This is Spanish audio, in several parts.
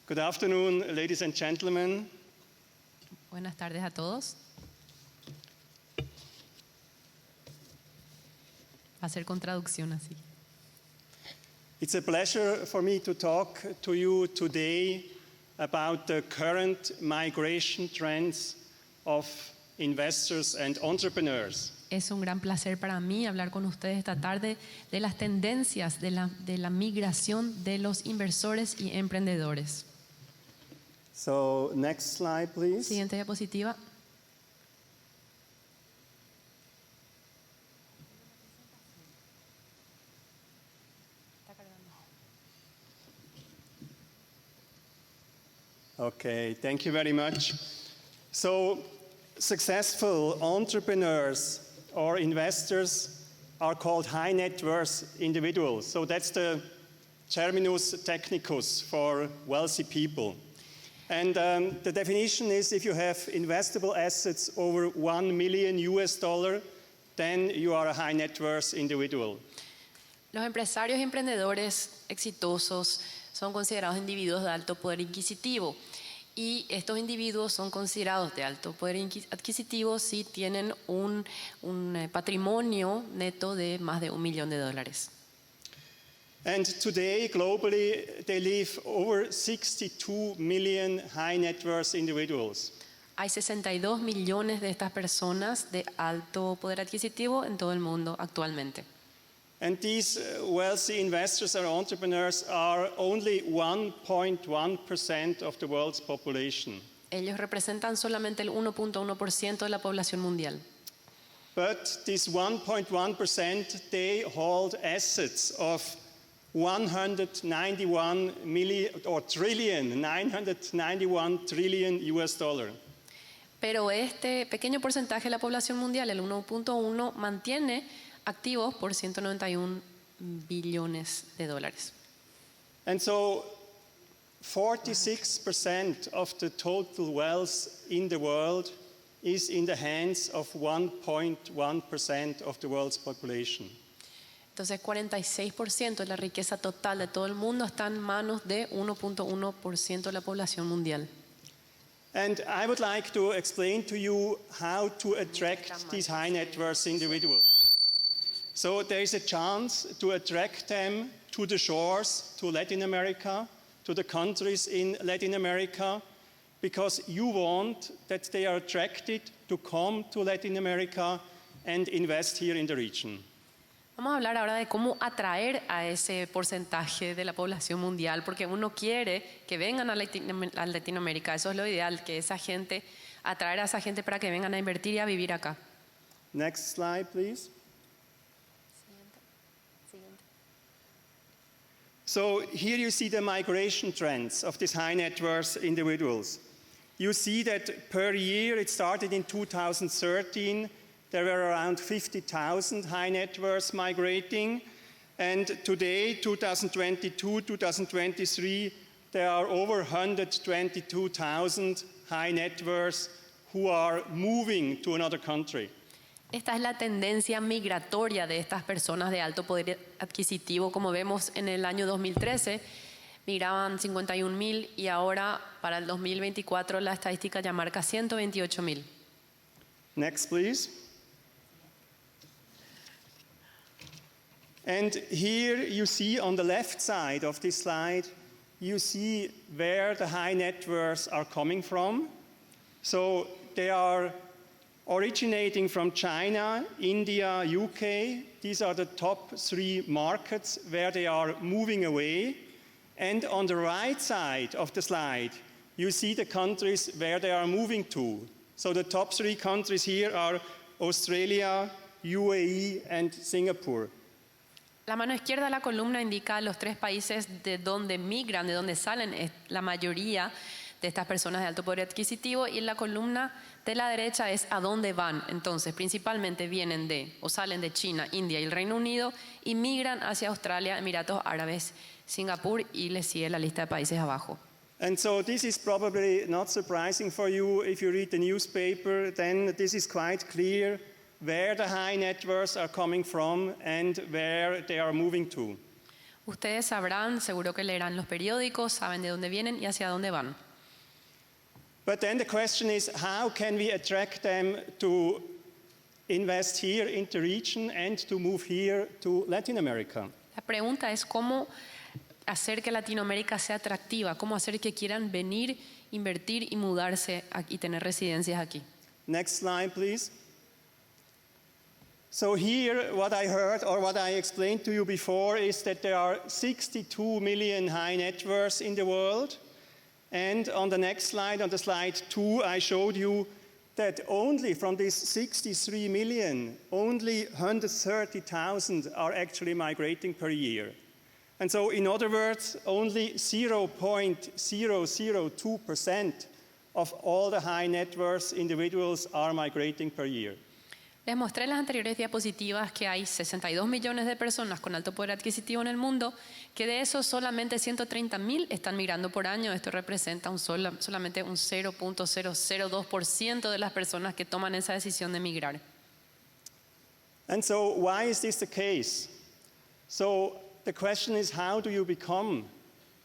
Good afternoon, ladies and gentlemen. Buenas tardes a todos. Va a ser con traducción así. It's a pleasure for me to talk to you today about the current migration trends of investors and entrepreneurs. Es un gran placer para mí hablar con ustedes esta tarde de las tendencias de la migración de los inversores y emprendedores. So, next slide, please. Siguiente diapositiva. Okay, thank you very much. So, successful entrepreneurs or investors are called high net worth individuals. So that's the terminus technicus for wealthy people. And the definition is if you have investable assets over $1 million, then you are a high net worth individual. Los empresarios y emprendedores exitosos son considerados individuos de alto poder adquisitivo y estos individuos son considerados de alto poder adquisitivo si tienen un patrimonio neto de más de $1 millón. And today, globally, they live over 62 million high net worth individuals. Hay 62 millones de estas personas de alto poder adquisitivo en todo el mundo actualmente. And these wealthy investors or entrepreneurs are only 1.1% of the world's population. Ellos representan solamente el 1.1% de la población mundial. But this 1.1%, they hold assets of 991 trillion US dollar. Pero este pequeño porcentaje de la población mundial, el 1.1, mantiene activos por 191 billones de dólares. And so 46% of the total wealth in the world is in the hands of 1.1% of the world's population. Entonces 46% de la riqueza total de todo el mundo está en manos de 1.1% de la población mundial. And I would like to explain to you how to attract these high net worth individuals. So there is a chance to attract them to the shores, to Latin America, to the countries in Latin America, because you want that they are attracted to come to Latin America and invest here in the region. Vamos a hablar ahora de cómo atraer a ese porcentaje de la población mundial, porque uno quiere que vengan a Latinoamérica. Eso es lo ideal, que esa gente, atraer a esa gente para que vengan a invertir y a vivir acá. Next slide, please. So here you see the migration trends of these high net worth individuals. You see that per year, it started in 2013, there were around 50,000 high net worth migrating, and today, 2022, 2023, there are over 122,000 high net worth who are moving to another country. Esta es la tendencia migratoria de estas personas de alto poder adquisitivo. Como vemos en el año 2013, migraban 51.000 y ahora para el 2024 la estadística ya marca 128.000. Next, please. And here you see on the left side of this slide, you see where the high net worths are coming from. So they are originating from China, India, UK. These are the top 3 markets where they are moving away. And on the right side of the slide, you see the countries where they are moving to. So the top 3 countries here are Australia, UAE, and Singapore. La mano izquierda de la columna indica los 3 países de donde migran, de donde salen la mayoría de estas personas de alto poder adquisitivo, y en la columna de la derecha es a dónde van. Entonces, principalmente vienen o salen de China, India y el Reino Unido y migran hacia Australia, Emiratos Árabes, Singapur, y les sigue la lista de países abajo. And so this is probably not surprising for you if you read the newspaper, then this is quite clear where the high net worths are coming from and where they are moving to. Ustedes sabrán, seguro que leerán los periódicos, saben de dónde vienen y hacia dónde van. But then the question is, how can we attract them to invest here in the region and to move here to Latin America? La pregunta es cómo hacer que Latinoamérica sea atractiva, cómo hacer que quieran venir, invertir y mudarse y tener residencias aquí. Next slide, please. So here, what I heard or what I explained to you before is that there are 62 million high net worths in the world. And on the next slide, on the slide 2, I showed you that only from these 63 million, only 130,000 are actually migrating per year. And so, in other words, only 0.002% of all the high net worth individuals are migrating per year. Les mostré en las anteriores diapositivas que hay 62 millones de personas con alto poder adquisitivo en el mundo, que de esos solamente 130.000 están migrando por año. Esto representa solamente un 0.002% de las personas que toman esa decisión de migrar. And so, why is this the case? So, the question is, how do you become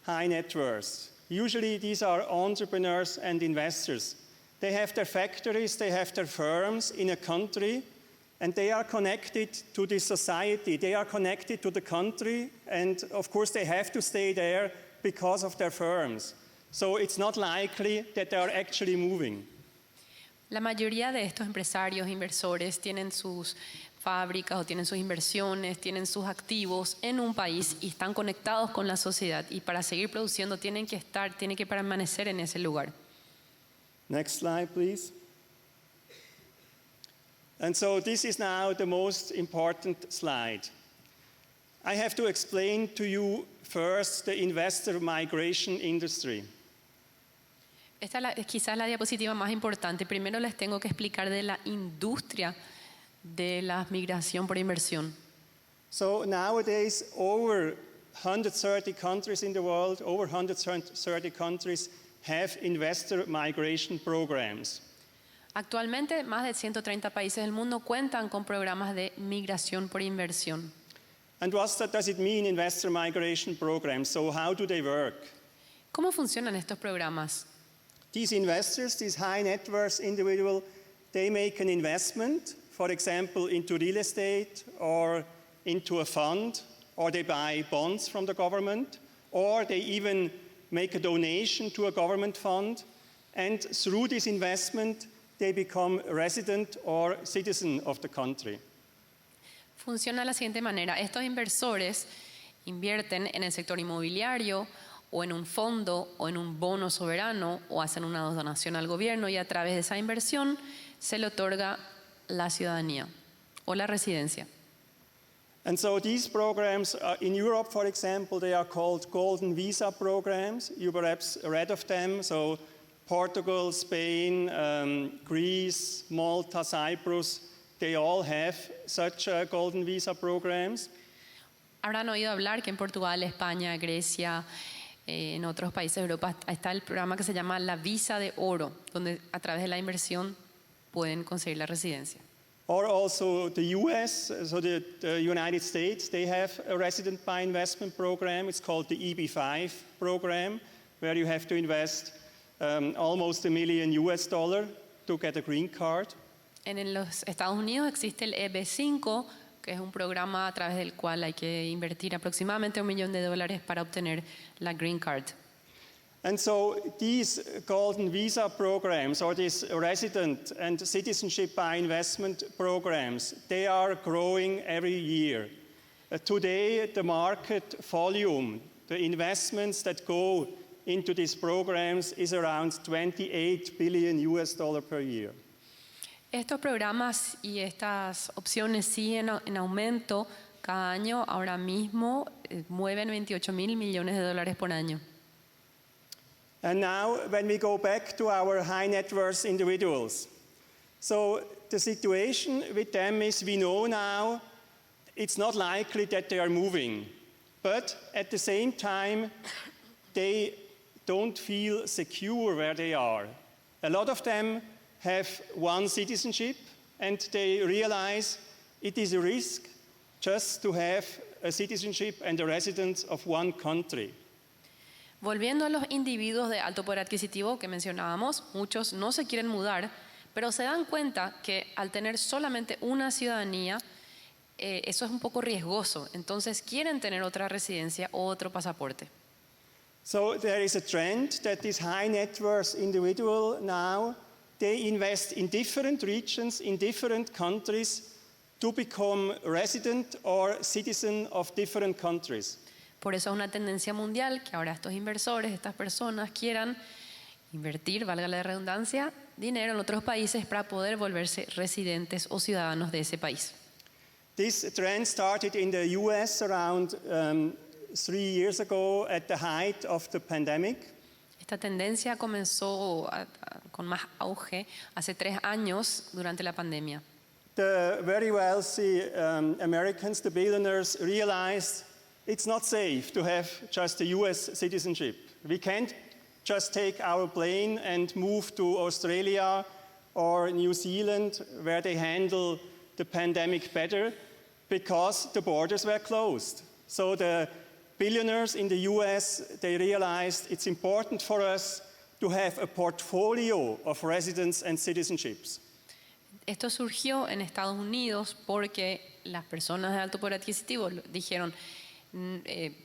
high net worth? Usually, these are entrepreneurs and investors. They have their factories, they have their firms in a country, and they are connected to the society, they are connected to the country, and of course they have to stay there because of their firms. So it's not likely that they are actually moving. La mayoría de estos empresarios, inversores, tienen sus fábricas o tienen sus inversiones, tienen sus activos en un país y están conectados con la sociedad. Y para seguir produciendo tienen que permanecer en ese lugar. Next slide, please. And so this is now the most important slide. I have to explain to you first the investor migration industry. Esta es quizás la diapositiva más importante. Primero les tengo que explicar de la industria de la migración por inversión. So nowadays, over 130 countries in the world, over 130 countries have investor migration programs. Actualmente, más de 130 países del mundo cuentan con programas de migración por inversión. And what does it mean, investor migration programs? So how do they work? ¿Cómo funcionan estos programas? These investors, these high net worth individuals, they make an investment, for example, into real estate or into a fund, or they buy bonds from the government, or they even make a donation to a government fund, and through this investment, they become a resident or citizen of the country. Funciona de la siguiente manera. Estos inversores invierten en el sector inmobiliario o en un fondo o en un bono soberano o hacen una donación al gobierno y a través de esa inversión se le otorga la ciudadanía o la residencia. And so these programs, in Europe, for example, they are called golden visa programs. You perhaps read of them. So Portugal, Spain, Greece, Malta, Cyprus, they all have such golden visa programs. Habrán oído hablar que en Portugal, España, Grecia, en otros países de Europa está el programa que se llama la visa de oro, donde a través de la inversión pueden conseguir la residencia. Or also the US, so the United States, they have a resident by investment program. It's called the EB-5 program, where you have to invest almost $1 million to get a green card. En los Estados Unidos existe el EB-5, que es un programa a través del cual hay que invertir aproximadamente $1 millón para obtener la green card. And so these golden visa programs, or these resident and citizenship by investment programs, they are growing every year. Today, the market volume, the investments that go into these programs is around $28 billion per year. Estos programas y estas opciones siguen en aumento cada año. Ahora mismo mueven $28.000 millones por año. And now, when we go back to our high net worth individuals, so the situation with them is we know now it's not likely that they are moving, but at the same time, they don't feel secure where they are. A lot of them have one citizenship, and they realize it is a risk just to have a citizenship and a residence of one country. Volviendo a los individuos de alto poder adquisitivo que mencionábamos, muchos no se quieren mudar, pero se dan cuenta que al tener solamente una ciudadanía, eso es un poco riesgoso. Entonces quieren tener otra residencia o otro pasaporte. So there is a trend that these high net worth individuals now, they invest in different regions, in different countries to become resident or citizen of different countries. Por eso es una tendencia mundial que ahora estos inversores, estas personas quieran invertir, valga la redundancia, dinero en otros países para poder volverse residentes o ciudadanos de ese país. This trend started in the US around 3 years ago at the height of the pandemic. Esta tendencia comenzó con más auge hace 3 años durante la pandemia. The very wealthy Americans, the billionaires, realized it's not safe to have just a US citizenship. We can't just take our plane and move to Australia or New Zealand where they handle the pandemic better because the borders were closed. So the billionaires in the US, they realized it's important for us to have a portfolio of residence and citizenships. Esto surgió en Estados Unidos porque las personas de alto poder adquisitivo dijeron,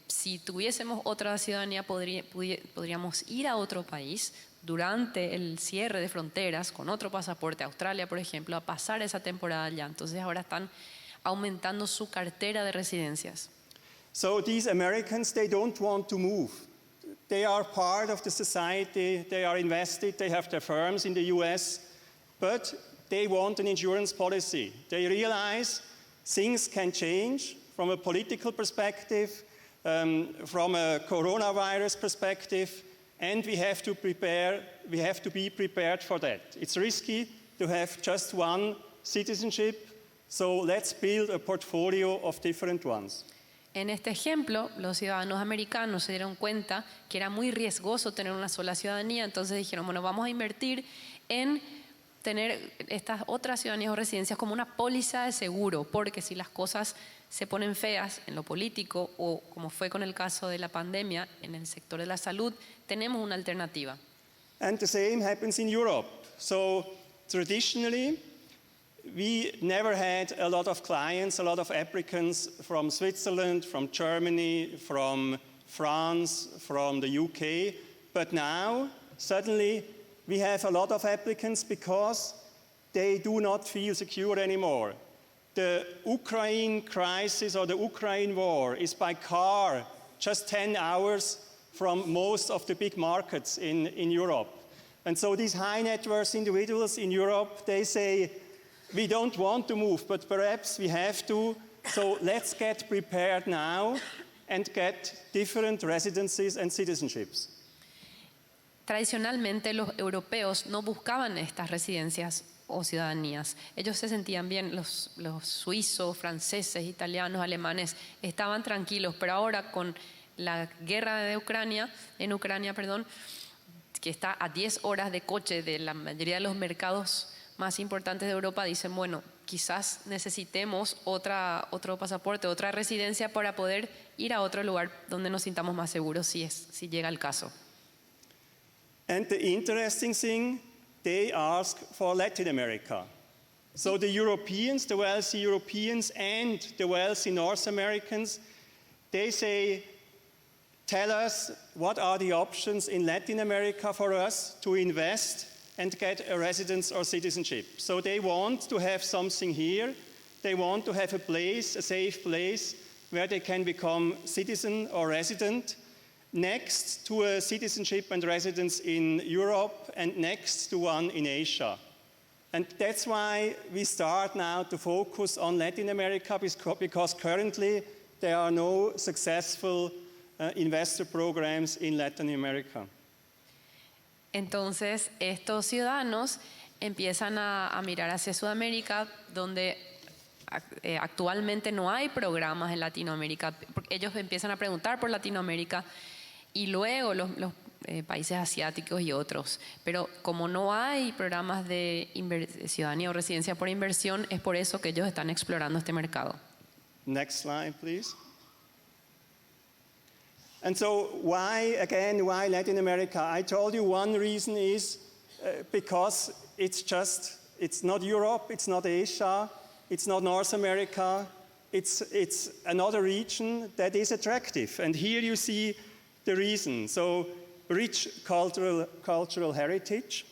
si tuviésemos otra ciudadanía podríamos ir a otro país durante el cierre de fronteras con otro pasaporte, Australia por ejemplo, a pasar esa temporada allá. Entonces ahora están aumentando su cartera de residencias. So these Americans, they don't want to move. They are part of the society, they are invested, they have their firms in the US, but they want an insurance policy. They realize things can change from a political perspective, from a coronavirus perspective, and we have to be prepared for that. It's risky to have just one citizenship, so let's build a portfolio of different ones. En este ejemplo, los ciudadanos americanos se dieron cuenta que era muy riesgoso tener una sola ciudadanía, entonces dijeron, bueno, vamos a invertir en tener estas otras ciudadanías o residencias como una póliza de seguro, porque si las cosas se ponen feas en lo político o como fue con el caso de la pandemia en el sector de la salud, tenemos una alternativa. And the same happens in Europe. So traditionally, we never had a lot of clients, a lot of applicants from Switzerland, from Germany, from France, from the UK. But now, suddenly, we have a lot of applicants because they do not feel secure anymore. The Ukraine crisis or the Ukraine war is by car just 10 hours from most of the big markets in Europe. And so these high net worth individuals in Europe, they say, we don't want to move, but perhaps we have to, so let's get prepared now and get different residencies and citizenships. Tradicionalmente los europeos no buscaban estas residencias o ciudadanías. Ellos se sentían bien, los suizos, franceses, italianos, alemanes, estaban tranquilos, pero ahora con la guerra de Ucrania, que está a 10 horas de coche de la mayoría de los mercados más importantes de Europa, dicen, bueno, quizás necesitemos otro pasaporte, otra residencia para poder ir a otro lugar donde nos sintamos más seguros si llega el caso. And the interesting thing, they ask for Latin America. So the Europeans, the wealthy Europeans and the wealthy North Americans, they say, tell us what are the options in Latin America for us to invest and get a residence or citizenship. So they want to have something here. They want to have a place, a safe place, where they can become citizen or resident, next to a citizenship and residence in Europe and next to one in Asia. And that's why we start now to focus on Latin America, because currently there are no successful investor programs in Latin America. Entonces, estos ciudadanos empiezan a mirar hacia Sudamérica, donde actualmente no hay programas en Latinoamérica. Ellos empiezan a preguntar por Latinoamérica y luego los países asiáticos y otros. Pero como no hay programas de ciudadanía o residencia por inversión, es por eso que ellos están explorando este mercado. Next slide, please. And so why Latin America? I told you one reason is because it's not Europe, it's not Asia, it's not North America, it's another region that is attractive. And here you see the reason. So rich cultural heritage.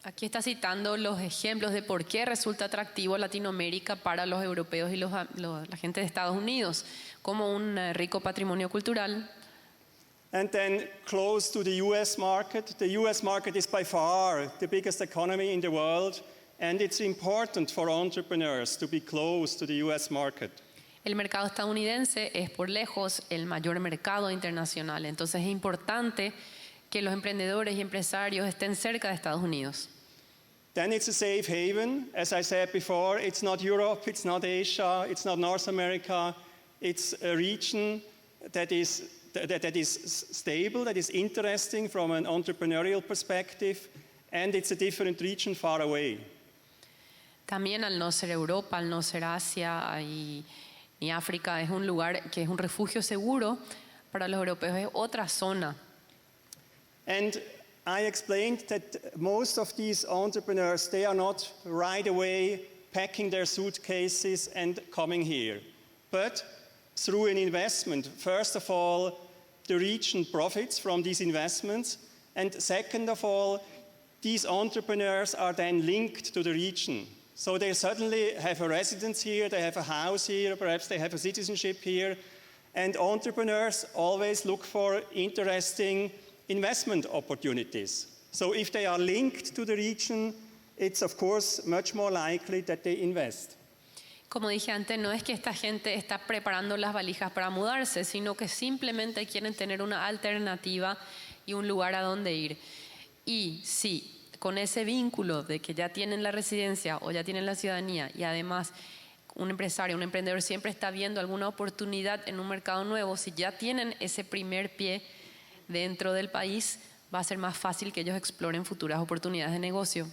Aquí está citando los ejemplos de por qué resulta atractivo Latinoamérica para los europeos y la gente de Estados Unidos, como un rico patrimonio cultural. And then close to the US market. The US market is by far the biggest economy in the world, and it's important for entrepreneurs to be close to the US market. El mercado estadounidense es por lejos el mayor mercado internacional, entonces es importante que los emprendedores y empresarios estén cerca de Estados Unidos. Then it's a safe haven. As I said before, it's not Europe, it's not Asia, it's not North America. It's a region that is stable, that is interesting from an entrepreneurial perspective, and it's a different region far away. También al no ser Europa, al no ser Asia ni África, es un lugar que es un refugio seguro para los europeos, es otra zona. And I explained that most of these entrepreneurs, they are not right away packing their suitcases and coming here, but through an investment. First of all, the region profits from these investments, and second of all, these entrepreneurs are then linked to the region. So they suddenly have a residence here, they have a house here, perhaps they have a citizenship here, and entrepreneurs always look for interesting investment opportunities. So if they are linked to the region, it's of course much more likely that they invest. Como dije antes, no es que esta gente está preparando las valijas para mudarse, sino que simplemente quieren tener una alternativa y un lugar a donde ir. Y sí, con ese vínculo de que ya tienen la residencia o ya tienen la ciudadanía, y además un empresario, un emprendedor siempre está viendo alguna oportunidad en un mercado nuevo, si ya tienen ese primer pie dentro del país, va a ser más fácil que ellos exploren futuras oportunidades de negocio.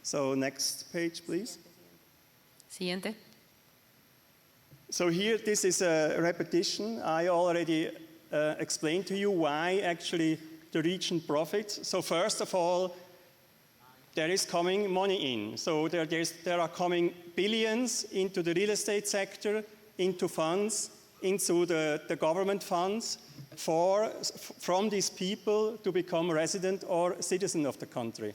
So next page, please. Siguiente. So here, this is a repetition. I already explained to you why actually the region profits. So first of all, there is coming money in. So there are coming billions into the real estate sector, into funds, into the government funds from these people to become resident or citizen of the country.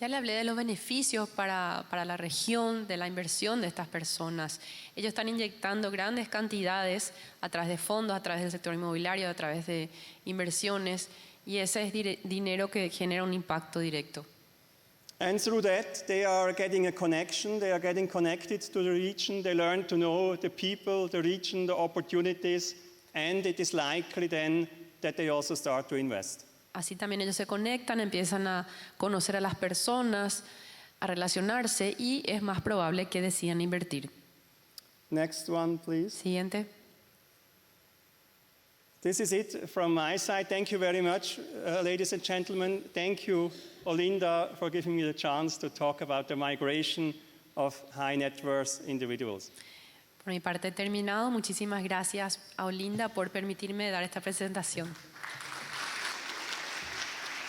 Ya le hablé de los beneficios para la región, de la inversión de estas personas. Ellos están inyectando grandes cantidades a través de fondos, a través del sector inmobiliario, a través de inversiones, y ese es dinero que genera un impacto directo. And through that, they are getting a connection, they are getting connected to the region, they learn to know the people, the region, the opportunities, and it is likely then that they also start to invest. Así también ellos se conectan, empiezan a conocer a las personas, a relacionarse, y es más probable que decidan invertir. Next one, please. Siguiente. This is it from my side. Thank you very much, ladies and gentlemen. Thank you, Olinda, for giving me the chance to talk about the migration of high net worth individuals. Por mi parte he terminado. Muchísimas gracias a Olinda por permitirme dar esta presentación.